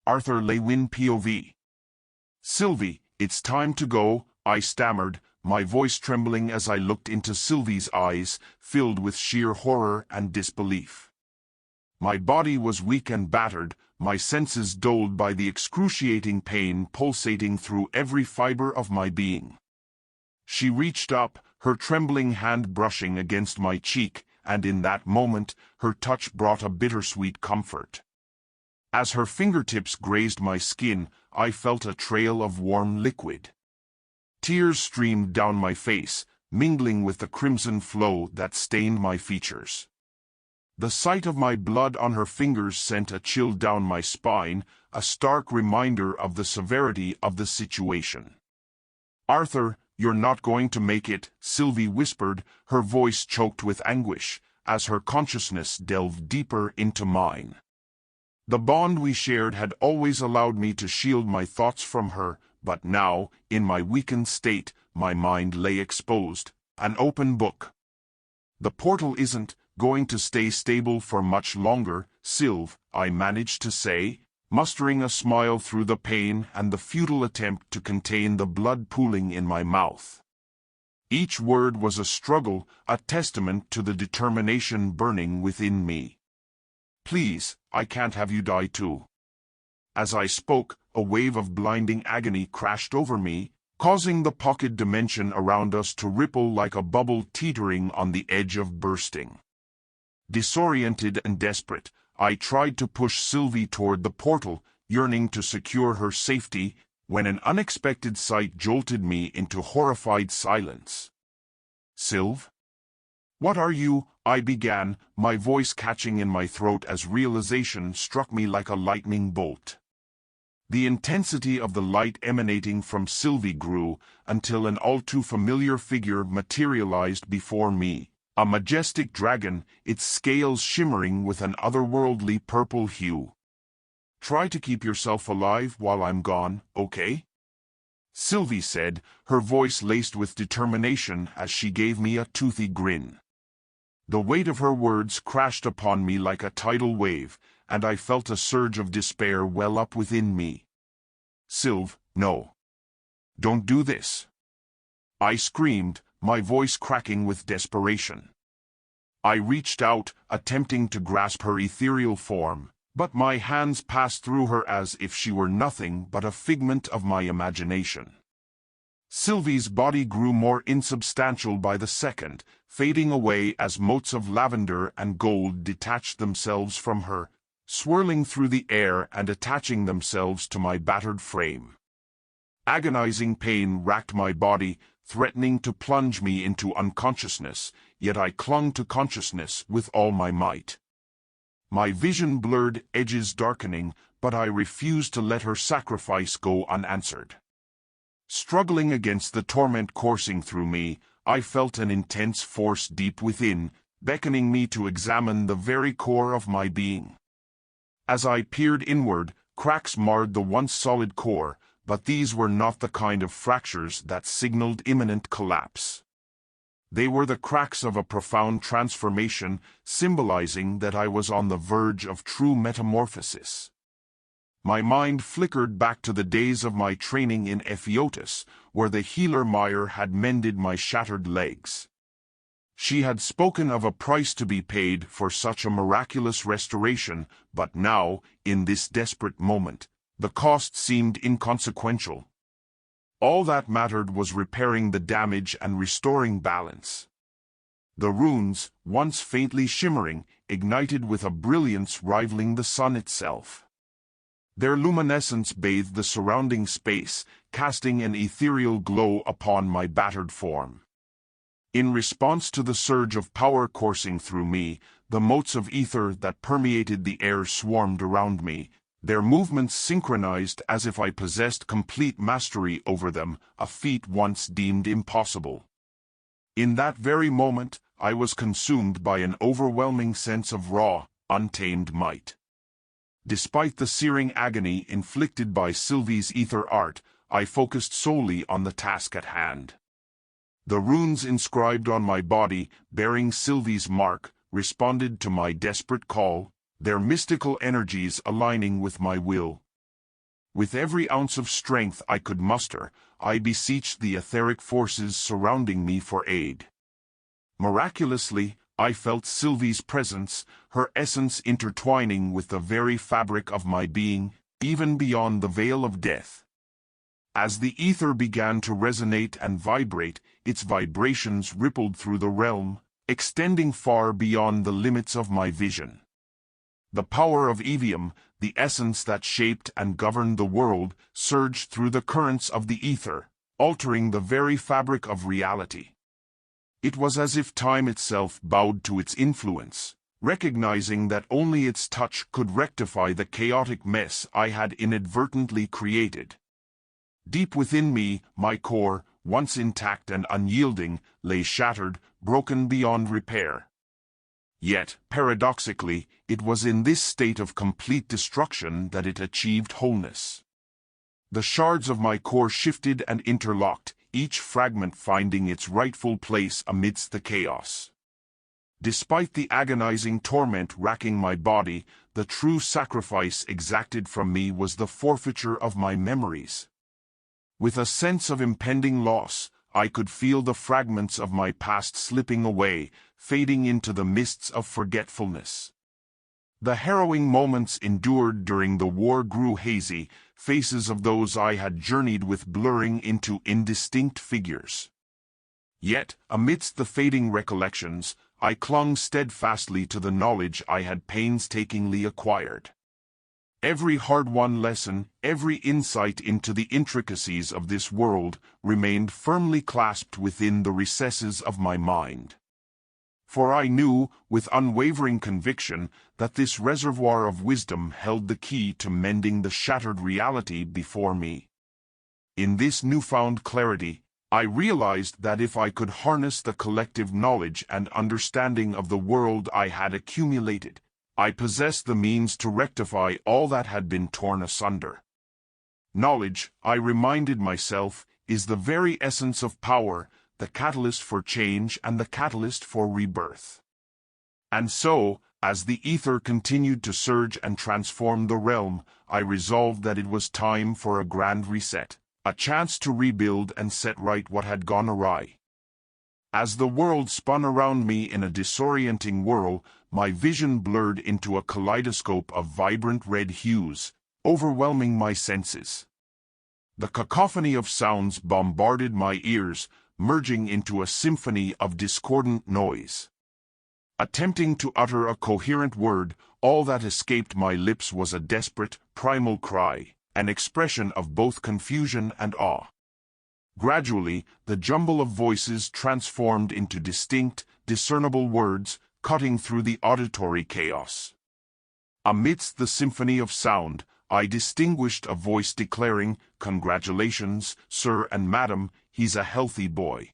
Arthur Lewin POV. Sylvie, it's time to go, I stammered, my voice trembling as I looked into Sylvie's eyes, filled with sheer horror and disbelief. My body was weak and battered, my senses dulled by the excruciating pain pulsating through every fiber of my being. She reached up, her trembling hand brushing against my cheek, and in that moment, her touch brought a bittersweet comfort. As her fingertips grazed my skin, I felt a trail of warm liquid. Tears streamed down my face, mingling with the crimson flow that stained my features. The sight of my blood on her fingers sent a chill down my spine, a stark reminder of the severity of the situation. "Arthur, you're not going to make it," Sylvie whispered, her voice choked with anguish, as her consciousness delved deeper into mine. The bond we shared had always allowed me to shield my thoughts from her, but now, in my weakened state, my mind lay exposed, an open book. "The portal isn't going to stay stable for much longer, Sylv," I managed to say, mustering a smile through the pain and the futile attempt to contain the blood pooling in my mouth. Each word was a struggle, a testament to the determination burning within me. "Please, I can't have you die too." As I spoke, a wave of blinding agony crashed over me, causing the pocket dimension around us to ripple like a bubble teetering on the edge of bursting. Disoriented and desperate, I tried to push Sylvie toward the portal, yearning to secure her safety, when an unexpected sight jolted me into horrified silence. "Sylv? What are you?" I began, my voice catching in my throat as realization struck me like a lightning bolt. The intensity of the light emanating from Sylvie grew, until an all-too-familiar figure materialized before me, a majestic dragon, its scales shimmering with an otherworldly purple hue. "Try to keep yourself alive while I'm gone, okay?" Sylvie said, her voice laced with determination as she gave me a toothy grin. The weight of her words crashed upon me like a tidal wave, and I felt a surge of despair well up within me. "Sylv, no. Don't do this," I screamed, my voice cracking with desperation. I reached out, attempting to grasp her ethereal form, but my hands passed through her as if she were nothing but a figment of my imagination. Sylvie's body grew more insubstantial by the second, fading away as motes of lavender and gold detached themselves from her, swirling through the air and attaching themselves to my battered frame. Agonizing pain racked my body, threatening to plunge me into unconsciousness, yet I clung to consciousness with all my might. My vision blurred, edges darkening, but I refused to let her sacrifice go unanswered. Struggling against the torment coursing through me, I felt an intense force deep within, beckoning me to examine the very core of my being. As I peered inward, cracks marred the once solid core, but these were not the kind of fractures that signaled imminent collapse. They were the cracks of a profound transformation, symbolizing that I was on the verge of true metamorphosis. My mind flickered back to the days of my training in Ephiopus, where the healer Meyer had mended my shattered legs. She had spoken of a price to be paid for such a miraculous restoration, but now, in this desperate moment, the cost seemed inconsequential. All that mattered was repairing the damage and restoring balance. The runes, once faintly shimmering, ignited with a brilliance rivaling the sun itself. Their luminescence bathed the surrounding space, casting an ethereal glow upon my battered form. In response to the surge of power coursing through me, the motes of ether that permeated the air swarmed around me, their movements synchronized as if I possessed complete mastery over them, a feat once deemed impossible. In that very moment, I was consumed by an overwhelming sense of raw, untamed might. Despite the searing agony inflicted by Sylvie's ether art, I focused solely on the task at hand. The runes inscribed on my body, bearing Sylvie's mark, responded to my desperate call, their mystical energies aligning with my will. With every ounce of strength I could muster, I beseeched the etheric forces surrounding me for aid. Miraculously, I felt Sylvie's presence, her essence intertwining with the very fabric of my being, even beyond the veil of death. As the ether began to resonate and vibrate, its vibrations rippled through the realm, extending far beyond the limits of my vision. The power of Evium, the essence that shaped and governed the world, surged through the currents of the ether, altering the very fabric of reality. It was as if time itself bowed to its influence, recognizing that only its touch could rectify the chaotic mess I had inadvertently created. Deep within me, my core, once intact and unyielding, lay shattered, broken beyond repair. Yet, paradoxically, it was in this state of complete destruction that it achieved wholeness. The shards of my core shifted and interlocked, each fragment finding its rightful place amidst the chaos. Despite the agonizing torment racking my body, the true sacrifice exacted from me was the forfeiture of my memories. With a sense of impending loss, I could feel the fragments of my past slipping away, fading into the mists of forgetfulness. The harrowing moments endured during the war grew hazy, faces of those I had journeyed with blurring into indistinct figures. Yet, amidst the fading recollections, I clung steadfastly to the knowledge I had painstakingly acquired. Every hard-won lesson, every insight into the intricacies of this world, remained firmly clasped within the recesses of my mind. For I knew, with unwavering conviction, that this reservoir of wisdom held the key to mending the shattered reality before me. In this newfound clarity, I realized that if I could harness the collective knowledge and understanding of the world I had accumulated, I possessed the means to rectify all that had been torn asunder. Knowledge, I reminded myself, is the very essence of power, the catalyst for change and the catalyst for rebirth. And so, as the ether continued to surge and transform the realm, I resolved that it was time for a grand reset, a chance to rebuild and set right what had gone awry. As the world spun around me in a disorienting whirl, my vision blurred into a kaleidoscope of vibrant red hues, overwhelming my senses. The cacophony of sounds bombarded my ears, merging into a symphony of discordant noise. Attempting to utter a coherent word, all that escaped my lips was a desperate, primal cry, an expression of both confusion and awe. Gradually, the jumble of voices transformed into distinct, discernible words, cutting through the auditory chaos. Amidst the symphony of sound, I distinguished a voice declaring, "Congratulations, sir and madam, he's a healthy boy."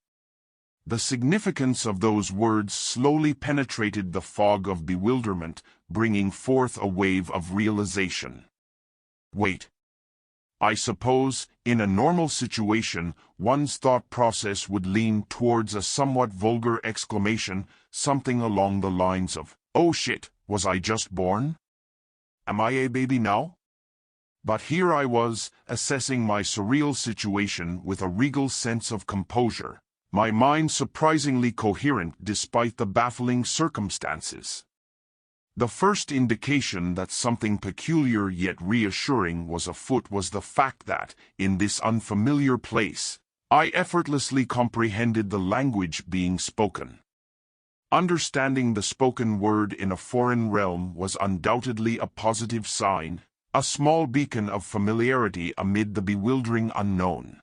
The significance of those words slowly penetrated the fog of bewilderment, bringing forth a wave of realization. Wait. I suppose, in a normal situation, one's thought process would lean towards a somewhat vulgar exclamation, something along the lines of, "Oh shit, was I just born? Am I a baby now?" But here I was, assessing my surreal situation with a regal sense of composure, my mind surprisingly coherent despite the baffling circumstances. The first indication that something peculiar yet reassuring was afoot was the fact that, in this unfamiliar place, I effortlessly comprehended the language being spoken. Understanding the spoken word in a foreign realm was undoubtedly a positive sign, a small beacon of familiarity amid the bewildering unknown.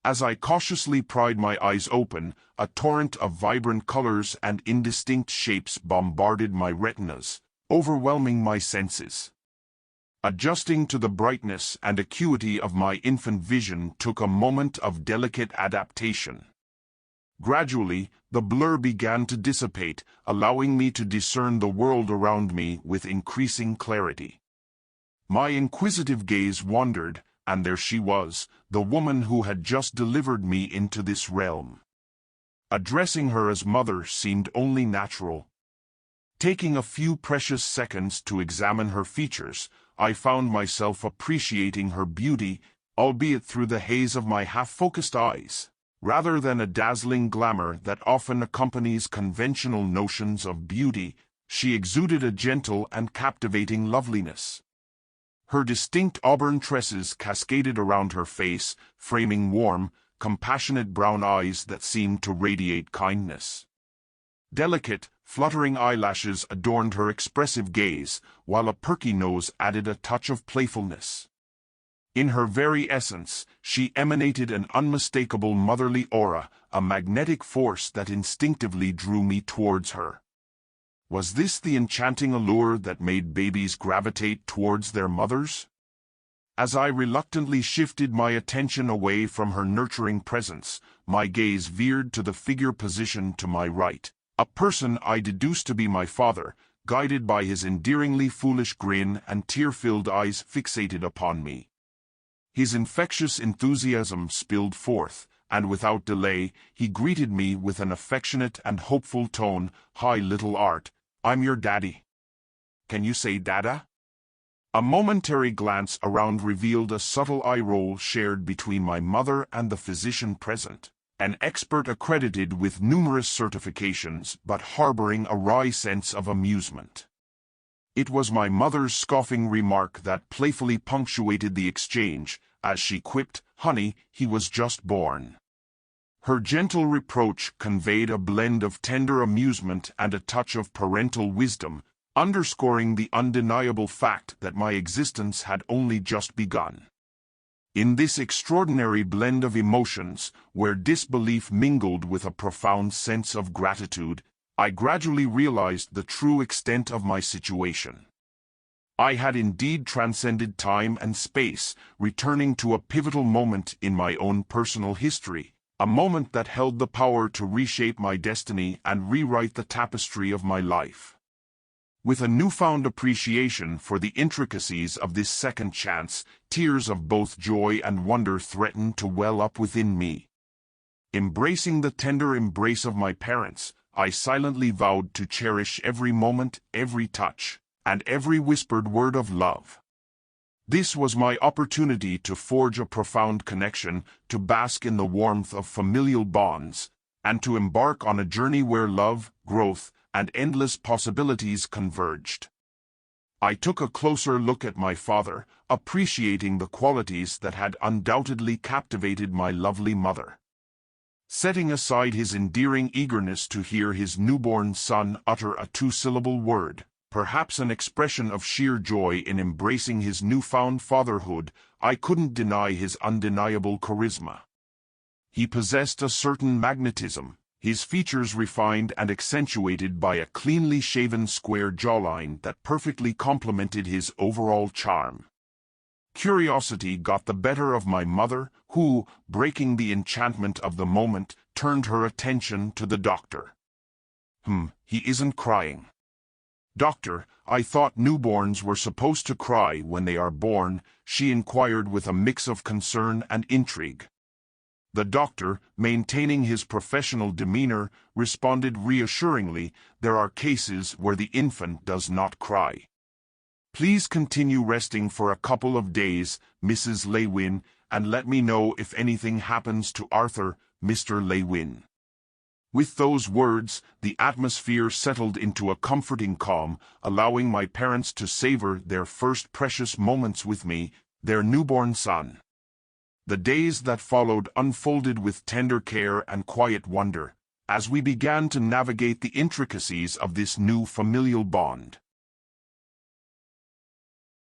As I cautiously pried my eyes open, a torrent of vibrant colors and indistinct shapes bombarded my retinas, overwhelming my senses. Adjusting to the brightness and acuity of my infant vision took a moment of delicate adaptation. Gradually, the blur began to dissipate, allowing me to discern the world around me with increasing clarity. My inquisitive gaze wandered, and there she was, the woman who had just delivered me into this realm. Addressing her as mother seemed only natural. Taking a few precious seconds to examine her features, I found myself appreciating her beauty, albeit through the haze of my half-focused eyes. Rather than a dazzling glamour that often accompanies conventional notions of beauty, she exuded a gentle and captivating loveliness. Her distinct auburn tresses cascaded around her face, framing warm, compassionate brown eyes that seemed to radiate kindness. Delicate, fluttering eyelashes adorned her expressive gaze, while a perky nose added a touch of playfulness. In her very essence, she emanated an unmistakable motherly aura, a magnetic force that instinctively drew me towards her. Was this the enchanting allure that made babies gravitate towards their mothers? As I reluctantly shifted my attention away from her nurturing presence, my gaze veered to the figure positioned to my right, a person I deduced to be my father, guided by his endearingly foolish grin and tear-filled eyes fixated upon me. His infectious enthusiasm spilled forth, and without delay, he greeted me with an affectionate and hopeful tone. "Hi, little Art, I'm your daddy. Can you say Dada?" A momentary glance around revealed a subtle eye roll shared between my mother and the physician present, an expert accredited with numerous certifications but harboring a wry sense of amusement. It was my mother's scoffing remark that playfully punctuated the exchange, as she quipped, "Honey, he was just born." Her gentle reproach conveyed a blend of tender amusement and a touch of parental wisdom, underscoring the undeniable fact that my existence had only just begun. In this extraordinary blend of emotions, where disbelief mingled with a profound sense of gratitude, I gradually realized the true extent of my situation. I had indeed transcended time and space, returning to a pivotal moment in my own personal history, a moment that held the power to reshape my destiny and rewrite the tapestry of my life. With a newfound appreciation for the intricacies of this second chance, tears of both joy and wonder threatened to well up within me. Embracing the tender embrace of my parents, I silently vowed to cherish every moment, every touch, and every whispered word of love. This was my opportunity to forge a profound connection, to bask in the warmth of familial bonds, and to embark on a journey where love, growth, and endless possibilities converged. I took a closer look at my father, appreciating the qualities that had undoubtedly captivated my lovely mother. Setting aside his endearing eagerness to hear his newborn son utter a two-syllable word, perhaps an expression of sheer joy in embracing his newfound fatherhood, I couldn't deny his undeniable charisma. He possessed a certain magnetism, his features refined and accentuated by a cleanly shaven square jawline that perfectly complemented his overall charm. Curiosity got the better of my mother, who, breaking the enchantment of the moment, turned her attention to the doctor. He isn't crying." "Doctor, I thought newborns were supposed to cry when they are born," she inquired with a mix of concern and intrigue. The doctor, maintaining his professional demeanor, responded reassuringly, "There are cases where the infant does not cry. Please continue resting for a couple of days, Mrs. Lewin, and let me know if anything happens to Arthur, Mr. Lewin." With those words, the atmosphere settled into a comforting calm, allowing my parents to savor their first precious moments with me, their newborn son. The days that followed unfolded with tender care and quiet wonder, as we began to navigate the intricacies of this new familial bond.